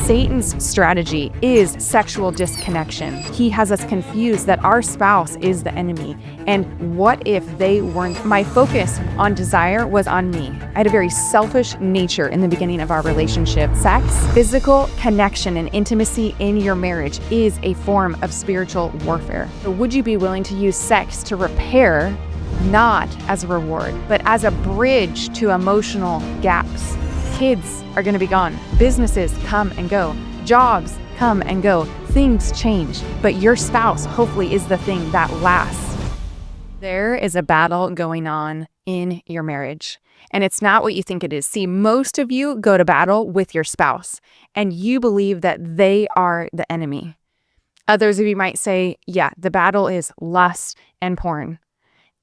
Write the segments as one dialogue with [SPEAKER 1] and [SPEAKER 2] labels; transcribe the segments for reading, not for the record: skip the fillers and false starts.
[SPEAKER 1] Satan's strategy is sexual disconnection. He has us confused that our spouse is the enemy. And what if they weren't? My focus on desire was on me. I had a very selfish nature in the beginning of our relationship. Sex, physical connection, and intimacy in your marriage is a form of spiritual warfare. So would you be willing to use sex to repair, not as a reward, but as a bridge to emotional gaps? Kids are going to be gone. Businesses come and go. Jobs come and go. Things change. But your spouse, hopefully, is the thing that lasts. There is a battle going on in your marriage, and it's not what you think it is. See, most of you go to battle with your spouse, and you believe that they are the enemy. Others of you might say, yeah, the battle is lust and porn.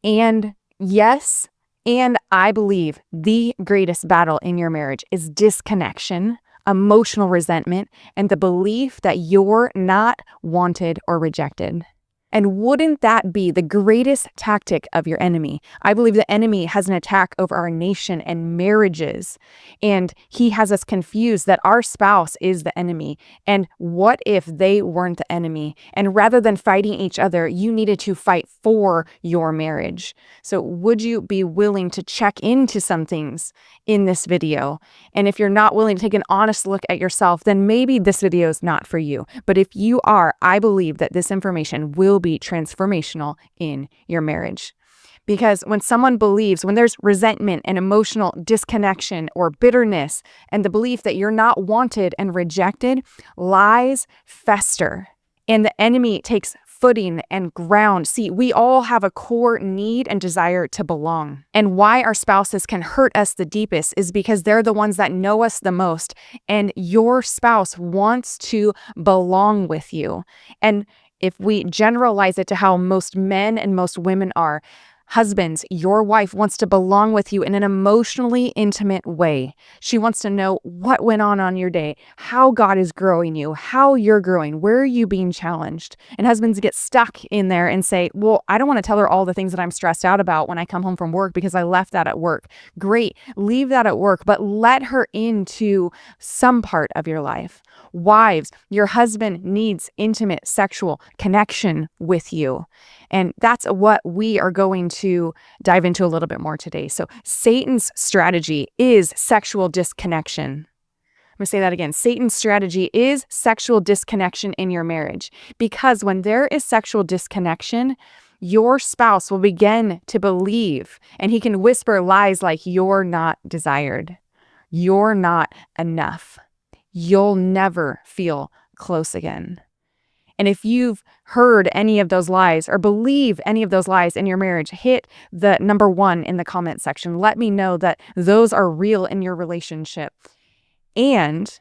[SPEAKER 1] And yes, and I believe the greatest battle in your marriage is disconnection, emotional resentment, and the belief that you're not wanted or rejected. And wouldn't that be the greatest tactic of your enemy? I believe the enemy has an attack over our nation and marriages, and he has us confused that our spouse is the enemy. And what if they weren't the enemy? And rather than fighting each other, you needed to fight for your marriage. So would you be willing to check into some things in this video? And if you're not willing to take an honest look at yourself, then maybe this video is not for you. But if you are, I believe that this information will be transformational in your marriage. Because when someone believes, when there's resentment and emotional disconnection or bitterness and the belief that you're not wanted and rejected, lies fester and the enemy takes footing and ground. See, we all have a core need and desire to belong. And why our spouses can hurt us the deepest is because they're the ones that know us the most. And your spouse wants to belong with you. And if we generalize it to how most men and most women are, husbands, your wife wants to belong with you in an emotionally intimate way. She wants to know what went on your day, how God is growing you, how you're growing, where are you being challenged? And husbands get stuck in there and say, well, I don't want to tell her all the things that I'm stressed out about when I come home from work because I left that at work. Great, leave that at work, but let her into some part of your life. Wives, your husband needs intimate sexual connection with you. And that's what we are going to dive into a little bit more today. So Satan's strategy is sexual disconnection. I'm going to say that again. Satan's strategy is sexual disconnection in your marriage. Because when there is sexual disconnection, your spouse will begin to believe, and he can whisper lies like you're not desired. You're not enough. You'll never feel close again. And if you've heard any of those lies or believe any of those lies in your marriage, hit the number 1 in the comment section. Let me know that those are real in your relationship. And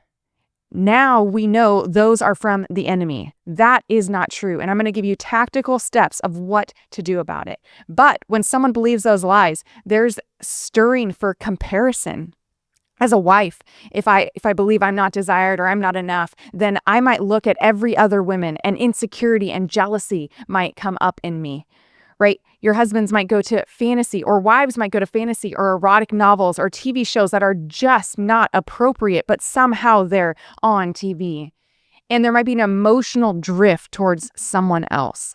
[SPEAKER 1] now we know those are from the enemy. That is not true. And I'm going to give you tactical steps of what to do about it. But when someone believes those lies, there's stirring for comparison. As a wife, if I believe I'm not desired or I'm not enough, then I might look at every other woman and insecurity and jealousy might come up in me, right? Your husbands might go to fantasy, or wives might go to fantasy or erotic novels or TV shows that are just not appropriate, but somehow they're on TV. And there might be an emotional drift towards someone else.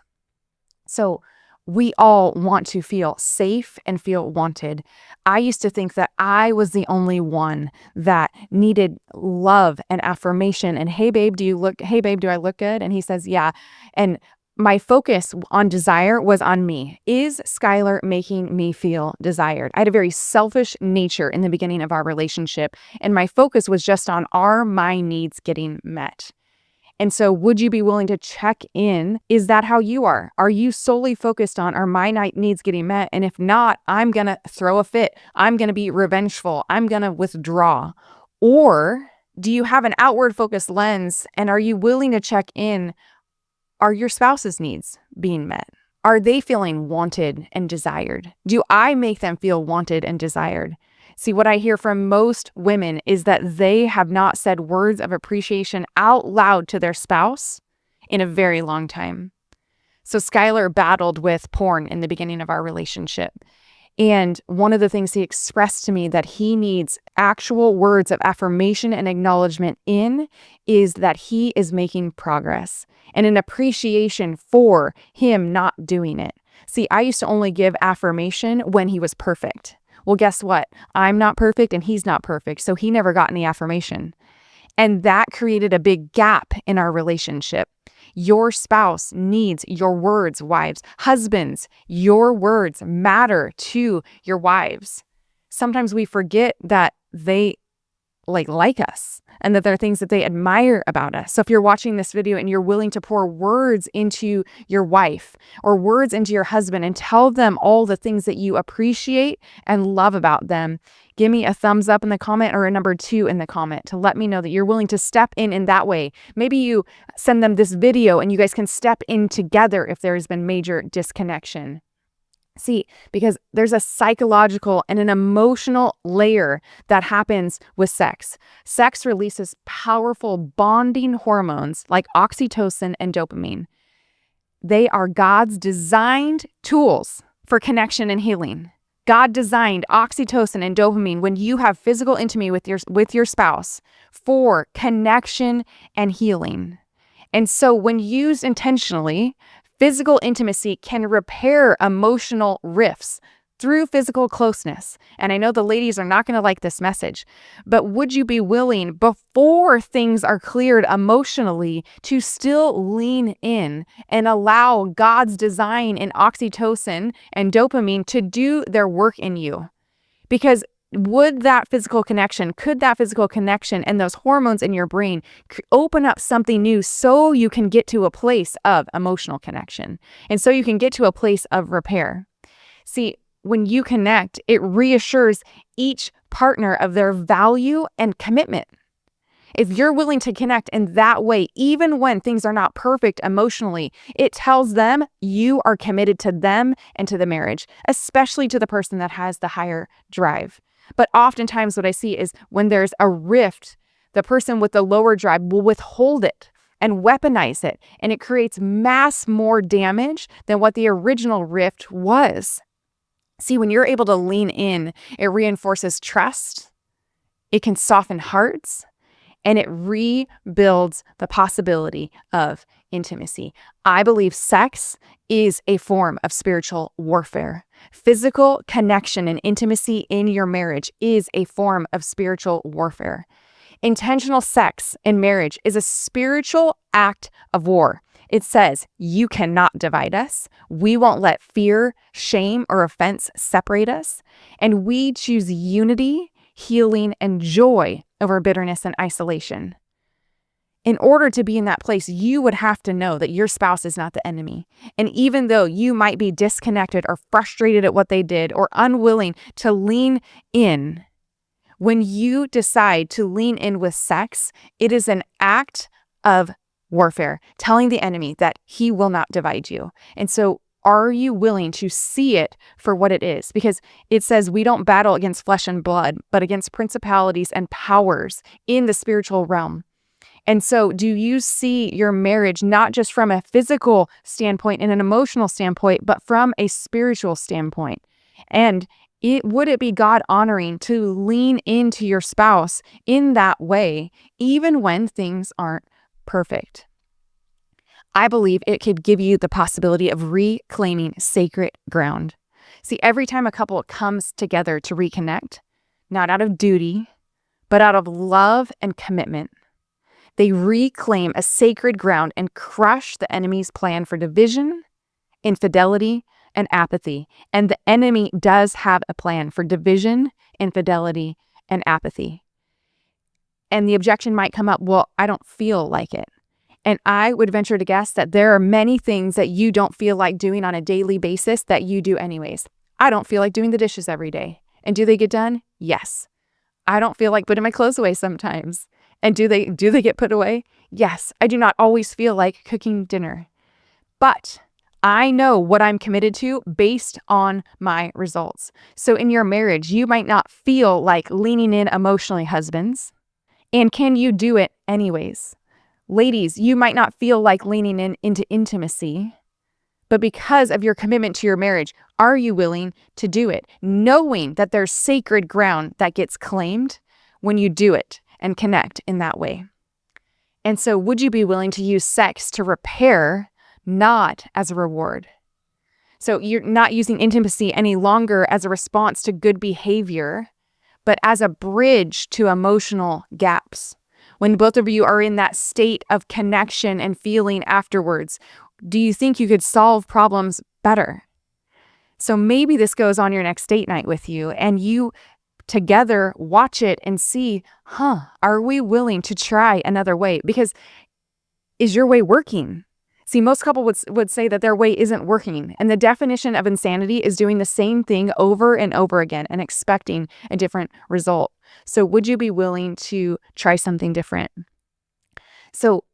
[SPEAKER 1] So we all want to feel safe and feel wanted. I used to think that I was the only one that needed love and affirmation. And hey babe, do I look good? And he says, yeah. And my focus on desire was on me. Is Skylar making me feel desired? I had a very selfish nature in the beginning of our relationship, and my focus was just on my needs getting met. And so would you be willing to check in? Is that how you are? Are you solely focused on, are my needs getting met? And if not, I'm going to throw a fit. I'm going to be revengeful. I'm going to withdraw. Or do you have an outward focused lens, and are you willing to check in? Are your spouse's needs being met? Are they feeling wanted and desired? Do I make them feel wanted and desired? See, what I hear from most women is that they have not said words of appreciation out loud to their spouse in a very long time. So Skylar battled with porn in the beginning of our relationship. And one of the things he expressed to me that he needs actual words of affirmation and acknowledgement in is that he is making progress and an appreciation for him not doing it. See, I used to only give affirmation when he was perfect. Well, guess what? I'm not perfect and he's not perfect, so he never got any affirmation. And that created a big gap in our relationship. Your spouse needs your words, wives. Husbands, your words matter to your wives. Sometimes we forget that they like us and that there are things that they admire about us. So if you're watching this video and you're willing to pour words into your wife or words into your husband and tell them all the things that you appreciate and love about them, give me a thumbs up in the comment or a number 2 in the comment to let me know that you're willing to step in that way. Maybe you send them this video and you guys can step in together if there has been major disconnection. See, because there's a psychological and an emotional layer that happens with sex. Sex releases powerful bonding hormones like oxytocin and dopamine. They are God's designed tools for connection and healing. God designed oxytocin and dopamine when you have physical intimacy with your spouse for connection and healing. And so when used intentionally, physical intimacy can repair emotional rifts through physical closeness. And I know the ladies are not going to like this message, but would you be willing, before things are cleared emotionally, to still lean in and allow God's design in oxytocin and dopamine to do their work in you? Because could that physical connection and those hormones in your brain open up something new so you can get to a place of emotional connection and so you can get to a place of repair? See, when you connect, it reassures each partner of their value and commitment. If you're willing to connect in that way, even when things are not perfect emotionally, it tells them you are committed to them and to the marriage, especially to the person that has the higher drive. But oftentimes what I see is when there's a rift, the person with the lower drive will withhold it and weaponize it, and it creates more damage than what the original rift was. See, when you're able to lean in, it reinforces trust, it can soften hearts, and it rebuilds the possibility of intimacy. I believe sex is a form of spiritual warfare. Physical connection and intimacy in your marriage is a form of spiritual warfare. Intentional sex in marriage is a spiritual act of war. It says, you cannot divide us. We won't let fear, shame, or offense separate us. And we choose unity, healing, and joy over bitterness and isolation. In order to be in that place, you would have to know that your spouse is not the enemy. And even though you might be disconnected or frustrated at what they did or unwilling to lean in, when you decide to lean in with sex, it is an act of warfare, telling the enemy that he will not divide you. And so are you willing to see it for what it is? Because it says we don't battle against flesh and blood, but against principalities and powers in the spiritual realm. And so do you see your marriage not just from a physical standpoint and an emotional standpoint, but from a spiritual standpoint? And would it be God honoring to lean into your spouse in that way, even when things aren't perfect? I believe it could give you the possibility of reclaiming sacred ground. See, every time a couple comes together to reconnect, not out of duty, but out of love and commitment, they reclaim a sacred ground and crush the enemy's plan for division, infidelity, and apathy. And the enemy does have a plan for division, infidelity, and apathy. And the objection might come up, well, I don't feel like it. And I would venture to guess that there are many things that you don't feel like doing on a daily basis that you do anyways. I don't feel like doing the dishes every day. And do they get done? Yes. I don't feel like putting my clothes away sometimes. And do they get put away? Yes. I do not always feel like cooking dinner. But I know what I'm committed to based on my results. So in your marriage, you might not feel like leaning in emotionally, husbands. And can you do it anyways? Ladies, you might not feel like leaning into intimacy, But because of your commitment to your marriage, are you willing to do it? Knowing that there's sacred ground that gets claimed when you do it and connect in that way. And so would you be willing to use sex to repair, not as a reward? So you're not using intimacy any longer as a response to good behavior, but as a bridge to emotional gaps. When both of you are in that state of connection and feeling afterwards, do you think you could solve problems better? So maybe this goes on your next date night with you, and you together watch it and see, are we willing to try another way? Because is your way working? See, most couples would say that their way isn't working. And the definition of insanity is doing the same thing over and over again and expecting a different result. So would you be willing to try something different? So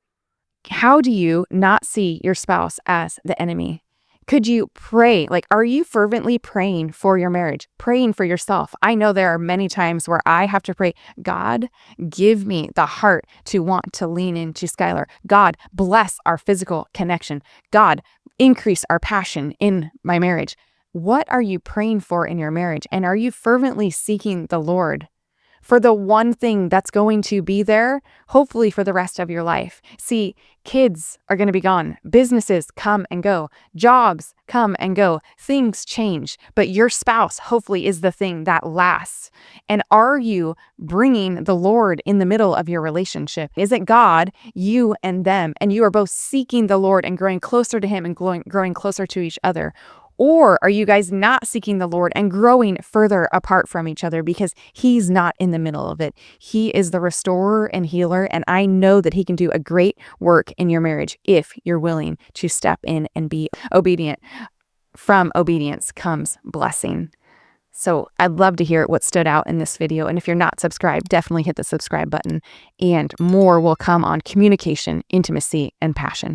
[SPEAKER 1] how do you not see your spouse as the enemy? Could you pray? Like, are you fervently praying for your marriage, praying for yourself? I know there are many times where I have to pray, God, give me the heart to want to lean into Skylar. God, bless our physical connection. God, increase our passion in my marriage. What are you praying for in your marriage? And are you fervently seeking the Lord for the one thing that's going to be there, hopefully for the rest of your life? See, kids are going to be gone. Businesses come and go. Jobs come and go. Things change. But your spouse, hopefully, is the thing that lasts. And are you bringing the Lord in the middle of your relationship? Is it God, you, and them? And you are both seeking the Lord and growing closer to Him and growing closer to each other? Or are you guys not seeking the Lord and growing further apart from each other because He's not in the middle of it? He is the restorer and healer, and I know that He can do a great work in your marriage if you're willing to step in and be obedient. From obedience comes blessing. So I'd love to hear what stood out in this video. And if you're not subscribed, definitely hit the subscribe button, and more will come on communication, intimacy, and passion.